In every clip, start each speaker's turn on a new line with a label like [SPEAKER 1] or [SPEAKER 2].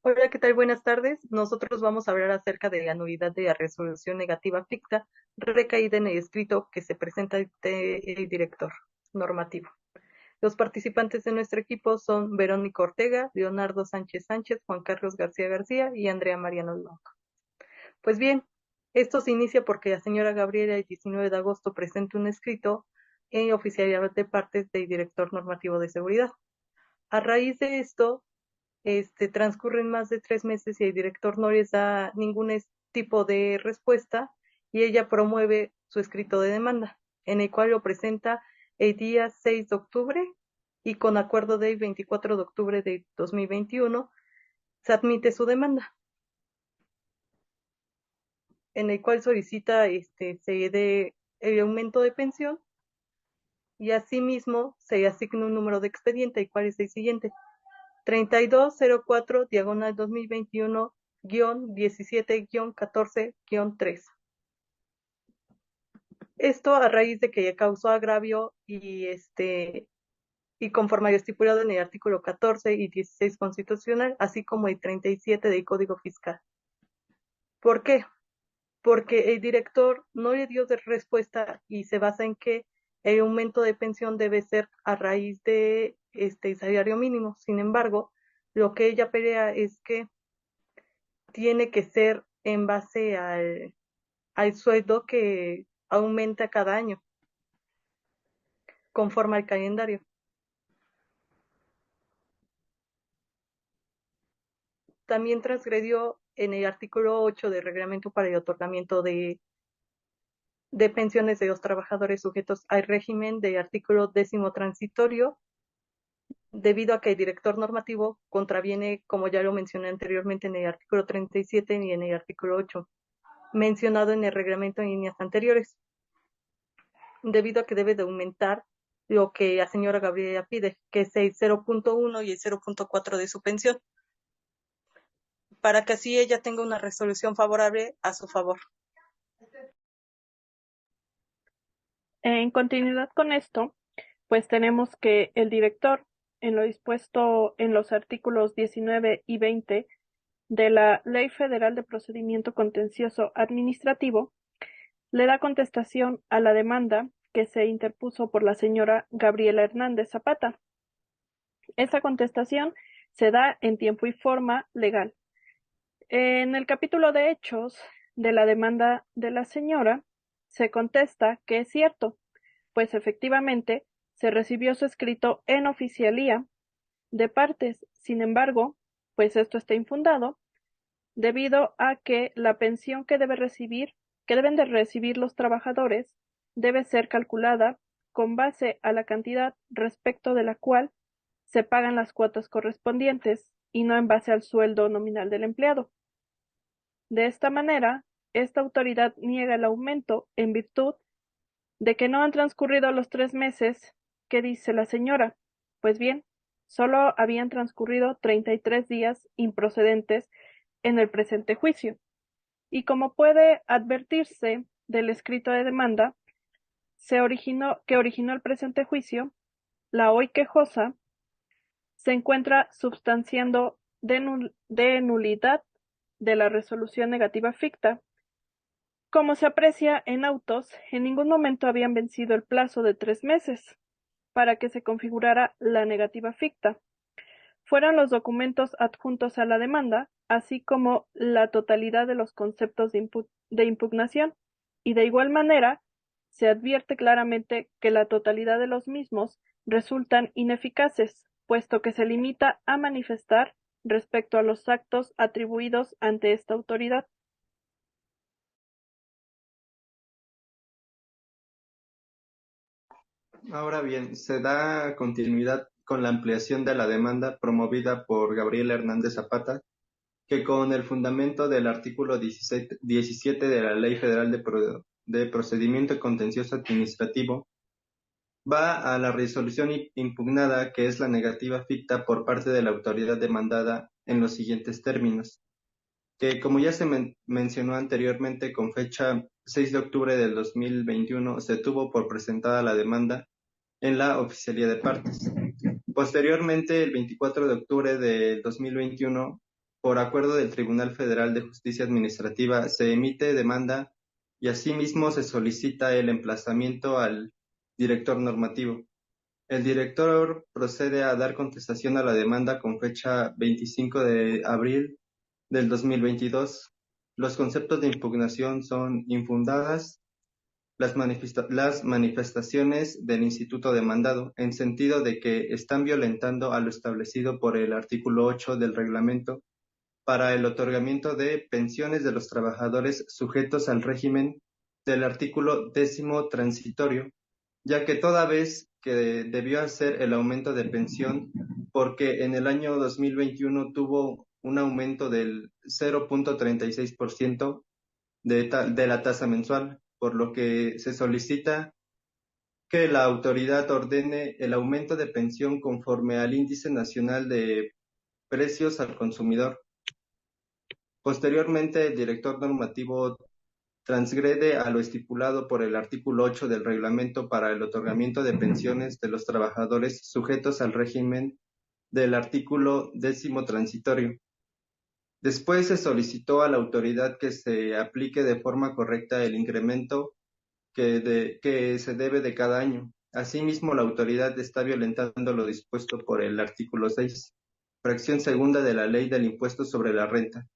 [SPEAKER 1] Hola, ¿qué tal? Buenas tardes. Nosotros vamos a hablar acerca de la nulidad de la resolución negativa ficta recaída en el escrito que se presenta ante el director normativo. Los participantes de nuestro equipo son Verónica Ortega, Leonardo Sánchez Sánchez, Juan Carlos García García y Andrea Mariano Blanco. Pues bien, esto se inicia porque la señora Gabriela el 19 de agosto presenta un escrito en oficialidad de partes del director normativo de seguridad. A raíz de esto, transcurren más de 3 meses y el director no les da ningún tipo de respuesta y ella promueve su escrito de demanda, en el cual lo presenta el día 6 de octubre y con acuerdo del 24 de octubre de 2021 se admite su demanda, en el cual solicita se dé el aumento de pensión y asimismo se asigna un número de expediente, el cual es el siguiente: 3204 diagonal 2021 17-14-3. Esto a raíz de que ya causó agravio y conforme a lo estipulado en el artículo 14 y 16 constitucional, así como el 37 del Código Fiscal. ¿Por qué? Porque el director no le dio de respuesta y se basa en que el aumento de pensión debe ser a raíz de salario mínimo. Sin embargo, lo que ella pelea es que tiene que ser en base al sueldo que aumenta cada año, conforme al calendario. También transgredió en el artículo 8 del reglamento para el otorgamiento de pensiones de los trabajadores sujetos al régimen del artículo 10 transitorio, debido a que el director normativo contraviene, como ya lo mencioné anteriormente, en el artículo 37 y en el artículo 8, mencionado en el reglamento en líneas anteriores, debido a que debe de aumentar lo que la señora Gabriela pide, que es el 0.1 y el 0.4 de su pensión, para que así ella tenga una resolución favorable a su favor.
[SPEAKER 2] En continuidad con esto, pues tenemos que el director, en lo dispuesto en los artículos 19 y 20 de la Ley Federal de Procedimiento Contencioso Administrativo, le da contestación a la demanda que se interpuso por la señora Gabriela Hernández Zapata. Esa contestación se da en tiempo y forma legal. En el capítulo de hechos de la demanda de la señora, se contesta que es cierto, pues efectivamente se recibió su escrito en oficialía de partes. Sin embargo, pues esto está infundado debido a que la pensión que deben de recibir los trabajadores, debe ser calculada con base a la cantidad respecto de la cual se pagan las cuotas correspondientes y no en base al sueldo nominal del empleado. De esta manera, esta autoridad niega el aumento en virtud de que no han transcurrido los 3 meses que dice la señora. Pues bien, solo habían transcurrido 33 días improcedentes en el presente juicio. Y como puede advertirse del escrito de demanda que originó el presente juicio, la hoy quejosa se encuentra substanciando de nulidad de la resolución negativa ficta. Como se aprecia en autos, en ningún momento habían vencido el plazo de 3 meses para que se configurara la negativa ficta. Fueron los documentos adjuntos a la demanda, así como la totalidad de los conceptos de impugnación, y de igual manera se advierte claramente que la totalidad de los mismos resultan ineficaces, puesto que se limita a manifestar respecto a los actos atribuidos ante esta autoridad.
[SPEAKER 3] Ahora bien, se da continuidad con la ampliación de la demanda promovida por Gabriel Hernández Zapata, que con el fundamento del artículo 17 de la Ley Federal de Procedimiento Contencioso Administrativo, va a la resolución impugnada, que es la negativa ficta por parte de la autoridad demandada en los siguientes términos, que como ya se mencionó anteriormente, con fecha 6 de octubre del 2021 se tuvo por presentada la demanda en la oficialía de partes. Posteriormente, el 24 de octubre del 2021, por acuerdo del Tribunal Federal de Justicia Administrativa, se emite demanda y asimismo se solicita el emplazamiento al director normativo. El director procede a dar contestación a la demanda con fecha 25 de abril del 2022. Los conceptos de impugnación son infundadas las manifestaciones del instituto demandado, en sentido de que están violentando a lo establecido por el artículo 8 del reglamento para el otorgamiento de pensiones de los trabajadores sujetos al régimen del artículo 10º transitorio, ya que toda vez que debió hacer el aumento de pensión, porque en el año 2021 tuvo un aumento del 0.36% de la tasa mensual, por lo que se solicita que la autoridad ordene el aumento de pensión conforme al Índice Nacional de Precios al Consumidor. Posteriormente, el director normativo transgrede a lo estipulado por el artículo 8 del Reglamento para el otorgamiento de pensiones de los trabajadores sujetos al régimen del artículo 10º transitorio. Después se solicitó a la autoridad que se aplique de forma correcta el incremento que se debe de cada año. Asimismo, la autoridad está violentando lo dispuesto por el artículo 6, fracción segunda de la Ley del Impuesto sobre la Renta.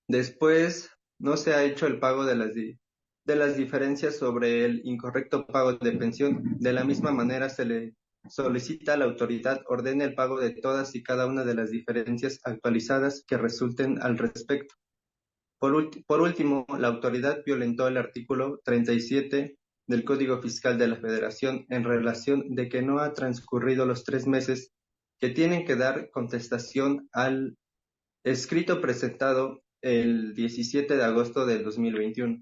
[SPEAKER 3] Después, no se ha hecho el pago de las diferencias sobre el incorrecto pago de pensión. De la misma manera, se le solicita a la autoridad ordene el pago de todas y cada una de las diferencias actualizadas que resulten al respecto. Por último, la autoridad violentó el artículo 37 del Código Fiscal de la Federación en relación de que no ha transcurrido los 3 meses que tienen que dar contestación al escrito presentado el 17 de agosto del 2021.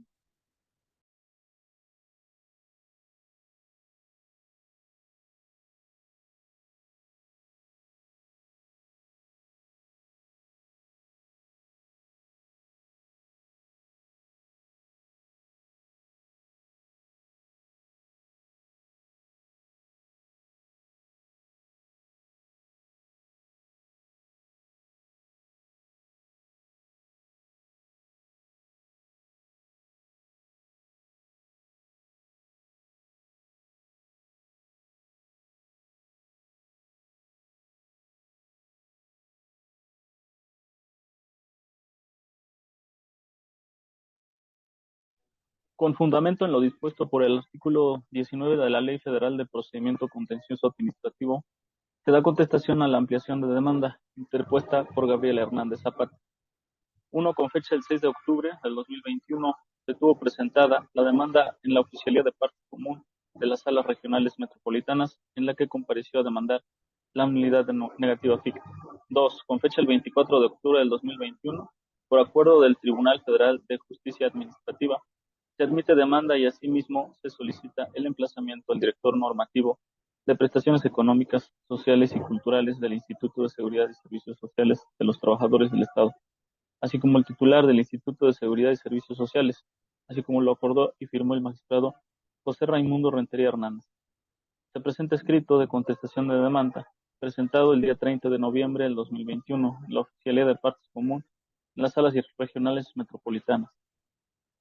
[SPEAKER 4] Con fundamento en lo dispuesto por el artículo 19 de la Ley Federal de Procedimiento Contencioso Administrativo, se da contestación a la ampliación de demanda interpuesta por Gabriel Hernández Zapata. 1. Con fecha del 6 de octubre del 2021, se tuvo presentada la demanda en la Oficialía de Parte Común de las Salas Regionales Metropolitanas, en la que compareció a demandar la nulidad negativa ficta. 2. Con fecha el 24 de octubre del 2021, por acuerdo del Tribunal Federal de Justicia Administrativa, se admite demanda y asimismo se solicita el emplazamiento al director normativo de prestaciones económicas, sociales y culturales del Instituto de Seguridad y Servicios Sociales de los Trabajadores del Estado, así como el titular del Instituto de Seguridad y Servicios Sociales, así como lo acordó y firmó el magistrado José Raimundo Rentería Hernández. Se presenta escrito de contestación de demanda, presentado el día 30 de noviembre del 2021 en la Oficialía de Partes Común en las Salas Regionales Metropolitanas.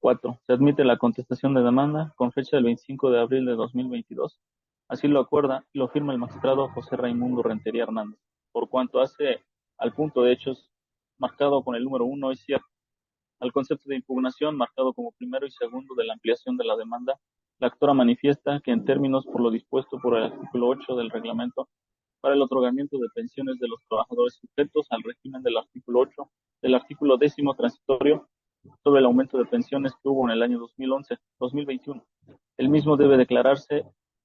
[SPEAKER 4] 4. Se admite la contestación de demanda con fecha del 25 de abril de 2022. Así lo acuerda y lo firma el magistrado José Raimundo Rentería Hernández. Por cuanto hace al punto de hechos marcado con el número 1 es cierto. Al concepto de impugnación marcado como primero y segundo de la ampliación de la demanda, la actora manifiesta que en términos por lo dispuesto por el artículo 8 del reglamento para el otorgamiento de pensiones de los trabajadores sujetos al régimen del artículo 8 del artículo 10º transitorio sobre el aumento de pensiones que hubo en el año 2021. El mismo debe declararse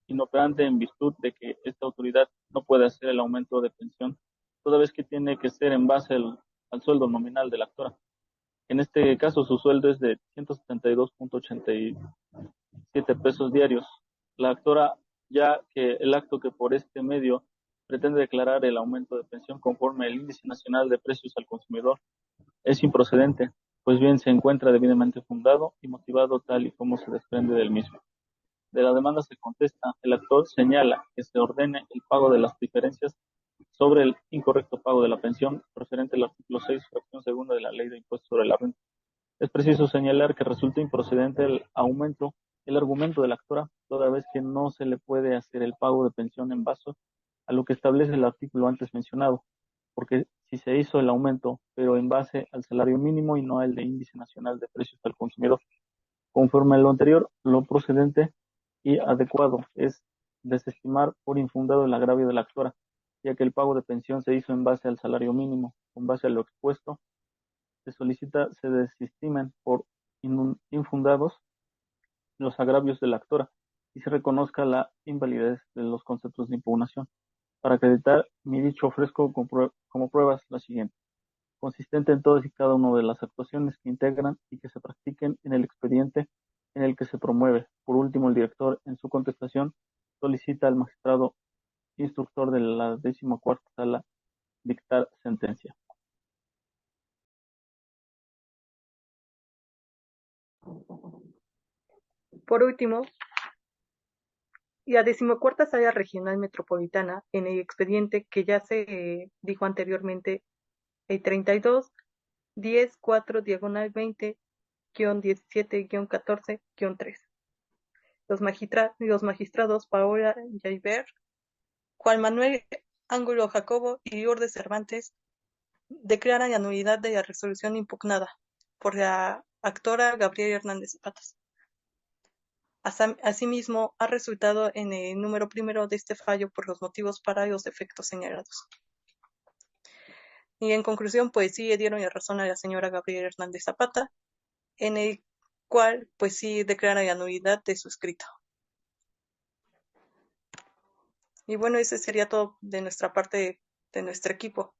[SPEAKER 4] inoperante en virtud de que esta autoridad no puede hacer el aumento de pensión, toda vez que tiene que ser en base al sueldo nominal de la actora. En este caso, su sueldo es de 172.87 pesos diarios. La actora, ya que el acto que por este medio pretende declarar el aumento de pensión conforme al Índice Nacional de Precios al Consumidor, es improcedente, pues bien se encuentra debidamente fundado y motivado tal y como se desprende del mismo. De la demanda se contesta, el actor señala que se ordene el pago de las diferencias sobre el incorrecto pago de la pensión referente al artículo 6, fracción segunda de la Ley de Impuestos sobre la Renta. Es preciso señalar que resulta improcedente el argumento de la actora, toda vez que no se le puede hacer el pago de pensión en base a lo que establece el artículo antes mencionado, porque si se hizo el aumento, pero en base al salario mínimo y no al de índice nacional de precios al consumidor. Conforme a lo anterior, lo procedente y adecuado es desestimar por infundado el agravio de la actora, ya que el pago de pensión se hizo en base al salario mínimo. Con base a lo expuesto, se solicita se desestimen por infundados los agravios de la actora y se reconozca la invalidez de los conceptos de impugnación. Para acreditar mi dicho ofrezco como pruebas la siguiente, consistente en todas y cada una de las actuaciones que integran y que se practiquen en el expediente en el que se promueve. Por último, el director, en su contestación, solicita al magistrado instructor de la 14ª Sala dictar sentencia.
[SPEAKER 1] Por último, la 14ª Sala Regional Metropolitana, en el expediente que ya se dijo anteriormente, el 32-10-4-20-17-14-3. Los magistrados Paola Jalbert, Juan Manuel Ángulo Jacobo y Lourdes Cervantes declaran la nulidad de la resolución impugnada por la actora Gabriela Hernández Zapata. Asimismo, ha resultado en el número primero de este fallo por los motivos para los efectos señalados. Y en conclusión, pues sí le dieron la razón a la señora Gabriela Hernández Zapata, en el cual pues sí declara la nulidad de su escrito. Y bueno, ese sería todo de nuestra parte, de nuestro equipo.